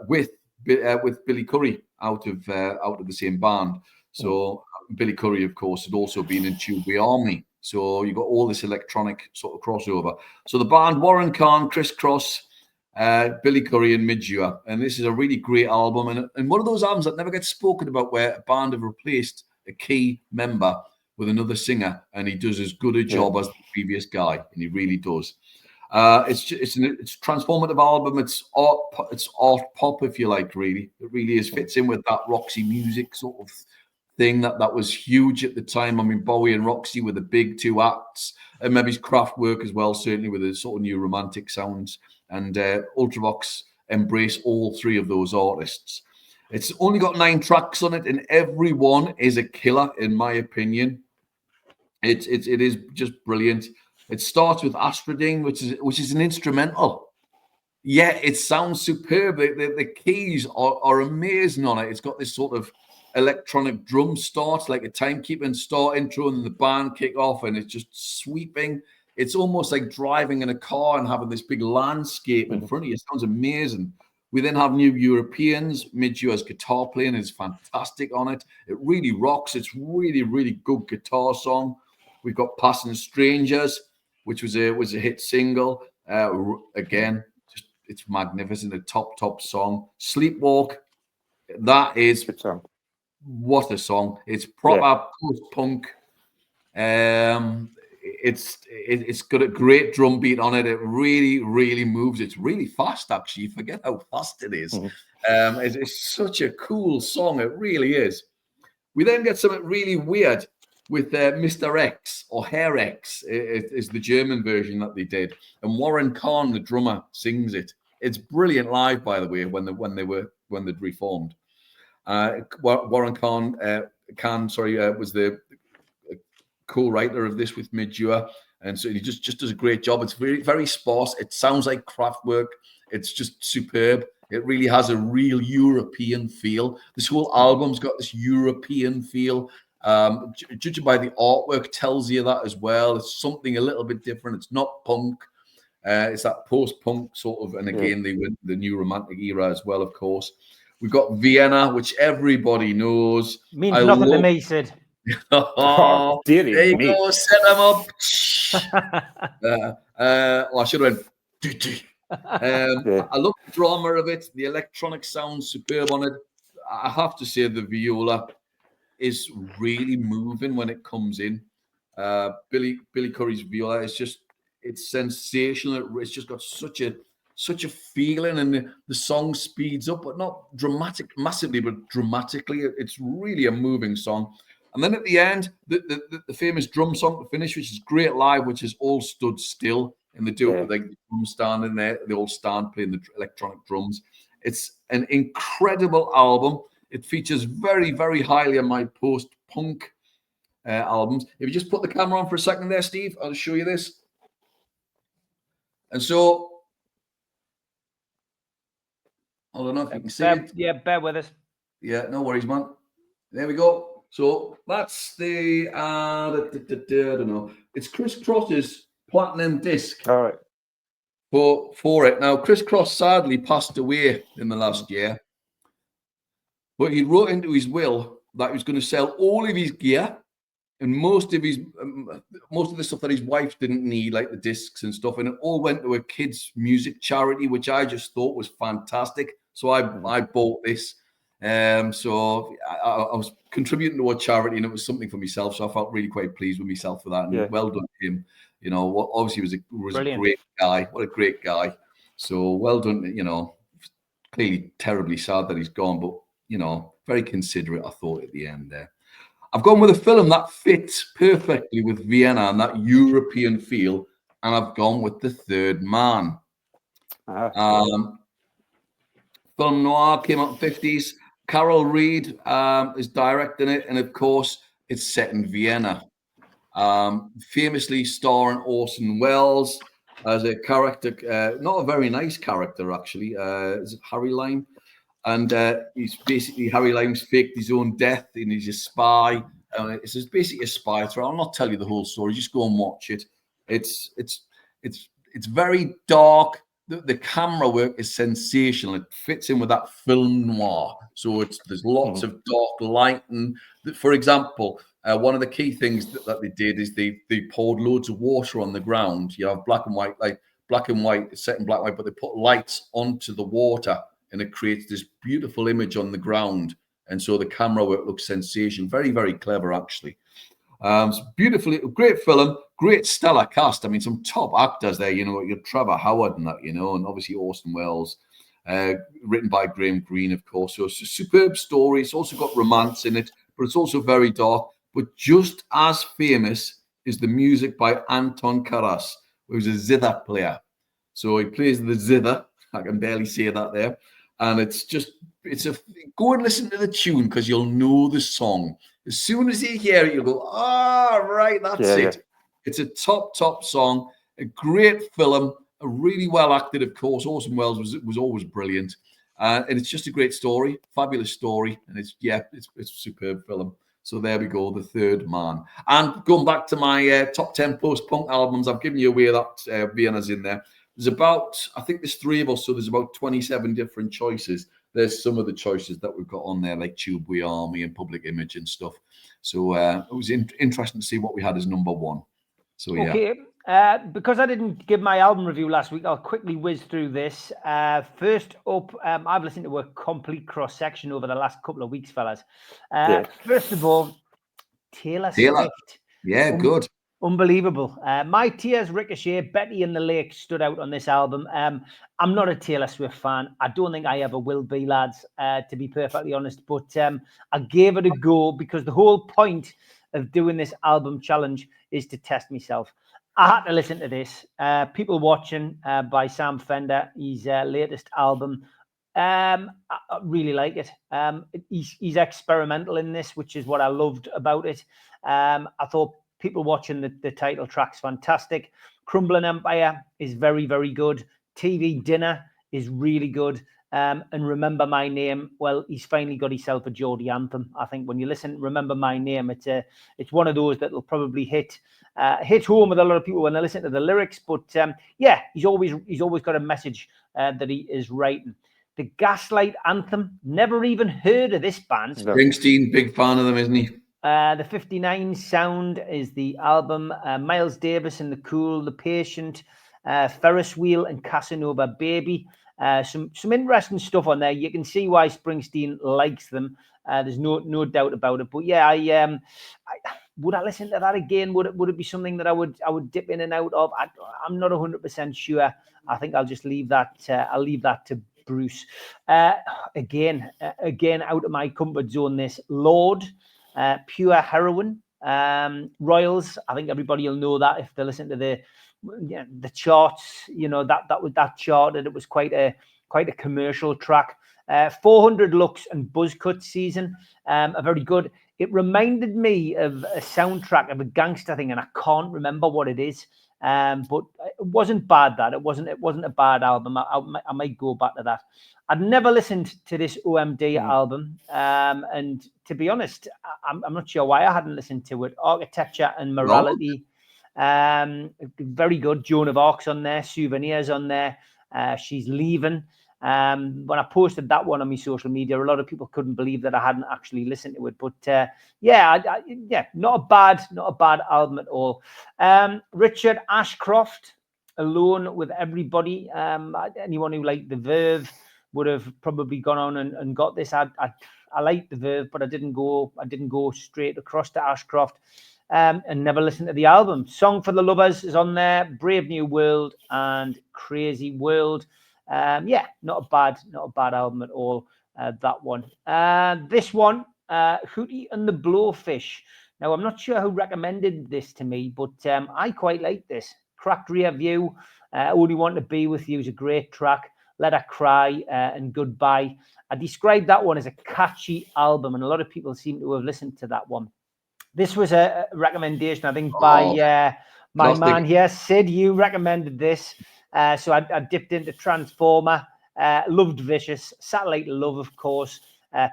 with Billy Currie out of the same band. So Billy Currie, of course, had also been in Tubeway Army. So you got all this electronic sort of crossover. So the band, Warren Kahn, Chris Cross, Billy Currie and Midgeur. And this is a really great album. And one of those albums that never gets spoken about where a band have replaced a key member with another singer, and he does as good a job as the previous guy, and he really does. It's a transformative album. It's art pop, if you like. Really, it really is. Fits in with that Roxy music sort of thing that was huge at the time. I mean, Bowie and Roxy were the big 2 acts, and maybe Kraftwerk as well, certainly with the sort of new romantic sounds. And Ultravox embrace all 3 of those artists. It's only got 9 tracks on it, and every one is a killer, in my opinion. It is just brilliant. It starts with Astroding, which is an instrumental. Yeah, it sounds superb. The keys are amazing on it. It's got this sort of electronic drum start, like a timekeeping start intro, and then the band kick off, and it's just sweeping. It's almost like driving in a car and having this big landscape in front of you. It sounds amazing. We then have New Europeans. Midgeur's guitar playing is fantastic on it. It really rocks. It's really, really good guitar song. We've got Passing Strangers, which was a hit single. Again, just it's magnificent. A top song. Sleepwalk. That is good song. What a song! It's proper post-punk. It's got a great drum beat on it. It really, really moves. It's really fast, actually. You forget how fast it is. It's such a cool song. It really is. We then get something really weird with Mr. X, or Herr X is the German version that they did. And Warren Kahn, the drummer, sings it. It's brilliant live, by the way, when they'd reformed. Warren Kahn was the co-writer of this with Midgeur, and so he just does a great job. It's very, very sparse. It sounds like Kraftwerk. It's just superb. It really has a real European feel. This whole album's got this European feel. Judging by the artwork tells you that as well. It's something a little bit different. It's not punk. It's that post-punk sort of, and again, they went the new romantic era as well, of course. We've got Vienna, which everybody knows. Means nothing to me, Sid. Oh, there you go. Set them up. I should have went. I love the drama of it. The electronic sounds superb on it. I have to say the viola is really moving when it comes in. Billy Curry's viola is it's sensational. It's just got such a feeling, and the song speeds up, but not massively, but dramatically. It's really a moving song. And then at the end, the famous drum song to finish, which is great live, which is All Stood Still. And they do it with like the drum stand in there. They all stand playing the electronic drums. It's an incredible album. It features very, very highly on my post-punk albums. If you just put the camera on for a second there, Steve, I'll show you this. And so, I don't know if you can see it. Yeah, bear with us. Yeah, no worries, man. There we go. So that's the I don't know. It's Chris Cross's platinum disc. All right. For it. Now, Chris Cross sadly passed away in the last year, but he wrote into his will that he was going to sell all of his gear and most of the stuff that his wife didn't need, like the discs and stuff, and it all went to a kids' music charity, which I just thought was fantastic. So I bought this. So I was contributing to a charity, and it was something for myself. So I felt really quite pleased with myself for that. And well done to him. You know, obviously was a great guy. What a great guy. So well done. You know, clearly terribly sad that he's gone, but you know, very considerate, I thought, at the end there. I've gone with a film that fits perfectly with Vienna and that European feel, and I've gone with The Third Man. Film noir, came out in the 50s. Carol Reed is directing it, and of course, it's set in Vienna. Famously starring Orson Welles as a character, not a very nice character, actually. Is it Harry Lime? And he's basically, Harry Lime's faked his own death, and he's a spy. It's basically a spy trial. I'll not tell you the whole story. Just go and watch it. It's very dark. The camera work is sensational. It fits in with that film noir. So there's lots of dark lighting. For example, one of the key things that they did is they poured loads of water on the ground. You have black and white, set in black and white, but they put lights onto the water, and it creates this beautiful image on the ground. And so the camera work looks sensational. Very, very clever, actually. It's beautifully, great film, great stellar cast. I mean, some top actors there, you know, your Trevor Howard and that, you know, and obviously Orson Welles, written by Graham Greene, of course. So it's a superb story. It's also got romance in it, but it's also very dark. But just as famous is the music by Anton Karas, who's a zither player. So he plays the zither. I can barely say that there. And go and listen to the tune, because you'll know the song. As soon as you hear it, you'll go, right, that's it. Yeah. It's a top song, a great film, a really well acted, of course. Orson Welles was always brilliant. And it's just a great story, fabulous story. And it's a superb film. So there we go, The Third Man. And going back to my top 10 post-punk albums, I've given you away that Vienna's in there. There's I think there's 3 of us, so there's about 27 different choices. There's some of the choices that we've got on there, like Tubeway Army and Public Image and stuff. So it was interesting to see what we had as number 1. So yeah. Okay, because I didn't give my album review last week, I'll quickly whiz through this. First up, I've listened to a complete cross-section over the last couple of weeks, fellas. First of all, Taylor Swift. Yeah, good. Unbelievable. My Tears Ricochet, Betty and the Lake stood out on this album. I'm not a Taylor Swift fan. I don't think I ever will be, lads, to be perfectly honest. But I gave it a go because the whole point of doing this album challenge is to test myself. I had to listen to this. People Watching by Sam Fender, his latest album. I really like it. He's experimental in this, which is what I loved about it. I thought People Watching, the title track's fantastic. Crumbling Empire is very, very good. TV Dinner is really good. and Remember My Name. Well, he's finally got himself a Geordie anthem. I think when you listen, Remember My Name, it's one of those that will probably hit home with a lot of people when they listen to the lyrics. But yeah, he's always got a message that he is writing. The Gaslight Anthem. Never even heard of this band. Springsteen, big fan of them, isn't he? The 59 Sound is the album. Miles Davis and the Cool, The Patient, Ferris Wheel and Casanova Baby. Some interesting stuff on there. You can see why Springsteen likes them. There's no doubt about it. But yeah, I would I listen to that again? Would it be something that I would dip in and out of? I'm not 100% sure. I think I'll just leave that. I'll leave that to Bruce. Again, out of my comfort zone. This Lord, Pure Heroin, Royals. I think everybody will know that if they listen to the charts. You know that chart, and it was quite a commercial track. 400 Lux and Buzzcut Season are very good. It reminded me of a soundtrack of a gangster thing, and I can't remember what it is. But it wasn't bad. It wasn't a bad album. I might go back to that. I'd never listened to this OMD album, and to be honest, I'm not sure why I hadn't listened to it. Architecture and Morality, very good. Joan of Arc's on there. Souvenirs on there. She's Leaving. When I posted that one on my social media, a lot of people couldn't believe that I hadn't actually listened to it. But yeah, not a bad album at all. Richard Ashcroft, Alone with Everybody. Anyone who liked The Verve would have probably gone on and got this. I liked The Verve, but I didn't go straight across to Ashcroft. And never listened to the album. Song for the Lovers is on there. Brave New World and Crazy World. Yeah, not a bad album at all. That one. This one, Hootie and the Blowfish. Now, I'm not sure who recommended this to me, but I quite like this. Cracked Rear View, Only Want to Be With You is a great track. Let Her Cry and Goodbye. I described that one as a catchy album, and a lot of people seem to have listened to that one. This was a recommendation, I think, by my man here, Sid. You recommended this. So I dipped into Transformer, loved Vicious, Satellite Love, of course,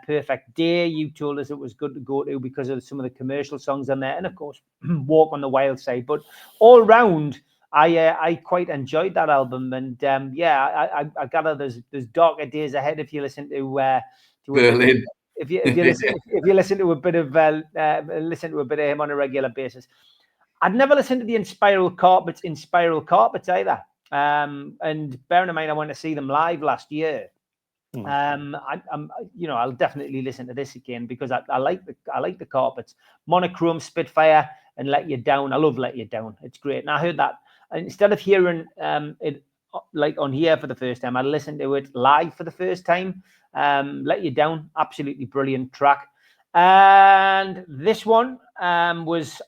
Perfect Day. You told us it was good to go to because of some of the commercial songs on there, and of course, Walk on the Wild Side. But all round, I quite enjoyed that album, and yeah, I gather there's darker days ahead if you listen to Berlin. If you listen to a bit of him on a regular basis. I'd never listened to the In Spiral Carpets either. And bearing in mind, I went to see them live last year. I'll definitely listen to this again because I like the Carpets. Monochrome, Spitfire, and Let You Down. I love Let You Down. It's great. And I heard that instead of hearing it like on here for the first time, I listened to it live for the first time. Let You Down, absolutely brilliant track. And this one was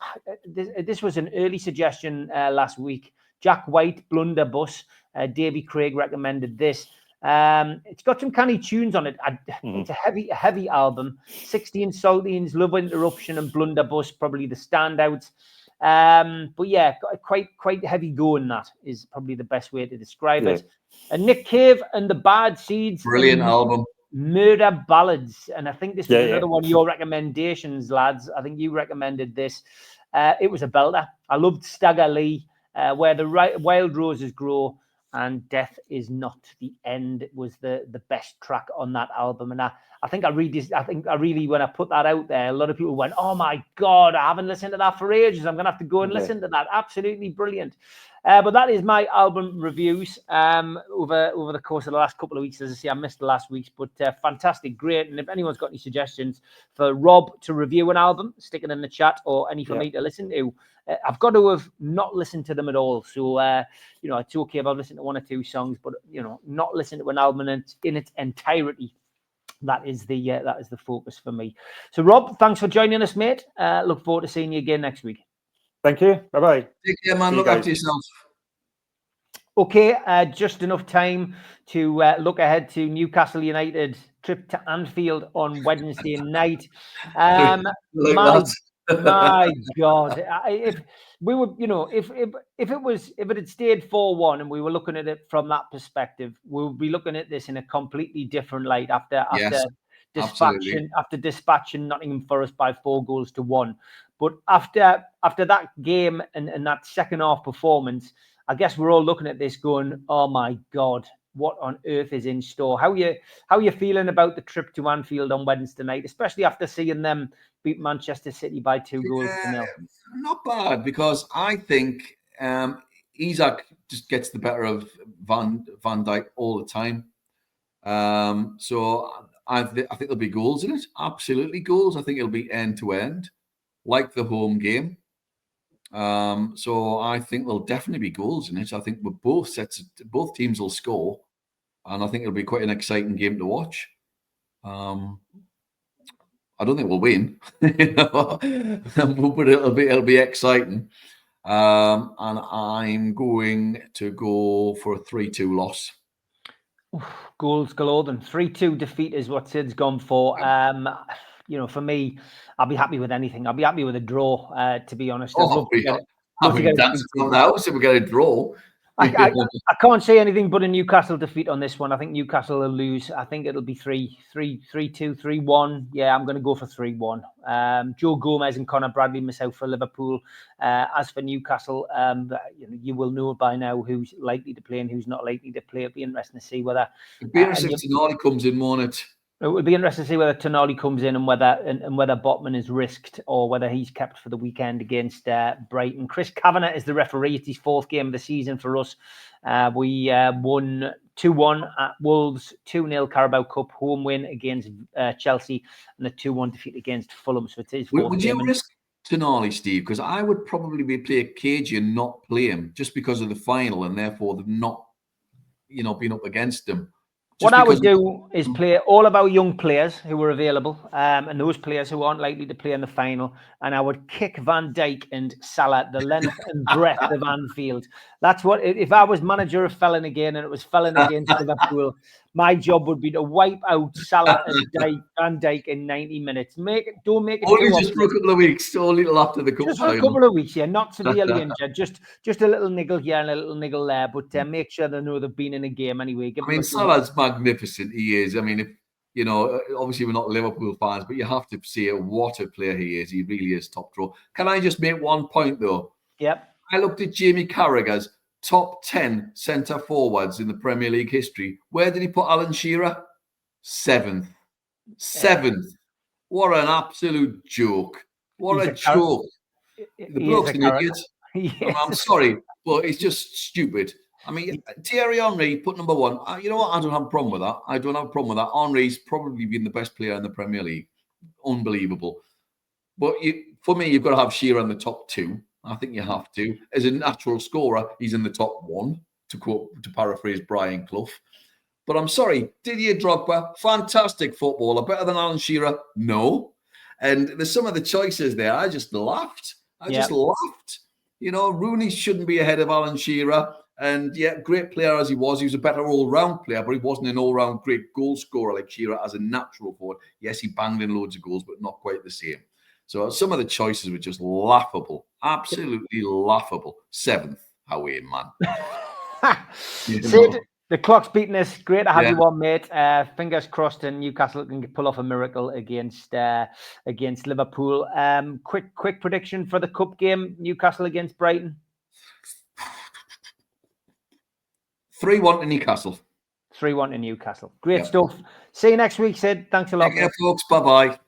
an early suggestion last week. Jack White, Blunderbuss. Davy Craig recommended this. It's got some canny tunes on it. It's a heavy album. 16 Saltines, Love Interruption, and Blunderbuss, probably the standouts. But yeah, quite heavy going. That is probably the best way to describe it. And Nick Cave and the Bad Seeds. Brilliant album. Murder Ballads. And I think this was another one of your recommendations, lads. I think you recommended this. It was a belter. I loved Stagger Lee, Where the Wild Roses Grow, and Death Is Not the End was the best track on that album. And I think when I put that out there, a lot of people went, "Oh my God, I haven't listened to that for ages. I'm gonna have to go and listen to that." Absolutely brilliant. But that is my album reviews over the course of the last couple of weeks. As I say, I missed the last week's, but fantastic, great. And if anyone's got any suggestions for Rob to review an album, stick it in the chat, or any for me to listen to. I've got to have not listened to them at all. So, it's okay if I've listened to one or two songs, but, not listen to an album in its entirety. That is the focus for me. So, Rob, thanks for joining us, mate. Look forward to seeing you again next week. Thank you. Bye-bye. Take care, man. Look after yourself. Okay, just enough time to look ahead to Newcastle United trip to Anfield on Wednesday night. My God, if we were, if it had stayed 4-1 and we were looking at it from that perspective, we would be looking at this in a completely different light after Yes, absolutely. dispatching Nottingham Forest by 4-1. But after that game and that second half performance, I guess we're all looking at this going, oh my God, what on earth is in store? How are you feeling about the trip to Anfield on Wednesday night, especially after seeing them beat Manchester City by 2-0? Not bad, because I think Isak just gets the better of Van Dijk all the time. So I think there'll be goals in it. Absolutely goals. I think it'll be end to end, like the home game. So I think there'll definitely be goals in it. I think with both teams will score, and I think it'll be quite an exciting game to watch. I don't think we'll win, but it'll be exciting. And I'm going to go for a 3-2 loss. Goals galore. Then 3-2 defeat is what Sid's gone for. For me, I'll be happy with anything. I'll be happy with a draw. To be honest, I'm dancing around the house if we get a draw. I can't say anything but a Newcastle defeat on this one. I think Newcastle will lose. I think it'll be 3-2, 3-1. Yeah, I'm going to go for 3-1. Joe Gomez and Conor Bradley miss out for Liverpool. As for Newcastle, you will know by now who's likely to play and who's not likely to play. It'll be interesting to see whether. It'll be interesting if Tonali comes in, won't it? It would be interesting to see whether Tonali comes in and whether Botman is risked or whether he's kept for the weekend against Brighton. Chris Kavanagh is the referee. It's his fourth game of the season for us. We won 2-1 at Wolves, 2-0 Carabao Cup home win against Chelsea, and a 2-1 defeat against Fulham. So it is. Would you risk Tonali, Steve? Because I would probably be play KG and not play him just because of the final, and therefore not, being up against him. What I would do is play all of our young players who are available, and those players who aren't likely to play in the final, and I would kick Van Dijk and Salah the length and breadth of Anfield. That's what, if I was manager of Felon again and it was Felon against Liverpool, my job would be to wipe out Salah and Van Dijk in 90 minutes. Don't make it only just for a couple of weeks, so a little after the cup. Just for a couple of weeks, yeah, not severely injured, just a little niggle here and a little niggle there, but make sure they know they've been in a game anyway. Salah's magnificent. He is. I mean, if obviously we're not Liverpool fans, but you have to say what a player he is. He really is top draw. Can I just make one point though? Yep. I looked at Jamie Carragher's top 10 centre forwards in the Premier League history. Where did he put Alan Shearer? 7th. What an absolute joke. What a joke. The bloke's an idiot. Yes. I'm sorry, but it's just stupid. I mean, Thierry Henry put number 1. You know what? I don't have a problem with that. Henry's probably been the best player in the Premier League. Unbelievable. But for me, you've got to have Shearer in the top 2. I think you have to. As a natural scorer, he's in the top 1, to paraphrase Brian Clough. But I'm sorry, Didier Drogba, fantastic footballer. Better than Alan Shearer? No. And there's some of the choices there. I just laughed. Rooney shouldn't be ahead of Alan Shearer. And yeah, great player as he was a better all-round player, but he wasn't an all-round great goal scorer like Shearer as a natural forward. Yes, he banged in loads of goals, but not quite the same. So some of the choices were just laughable, absolutely laughable. 7th, away, man. Sid, the clock's beating us. Great to have you on, mate. Fingers crossed, and Newcastle can pull off a miracle against Liverpool. Quick prediction for the cup game: Newcastle against Brighton. 3-1 to Newcastle. 3-1 to Newcastle. Great stuff. See you next week, Sid. Thanks a lot. Take care, folks. Bye-bye.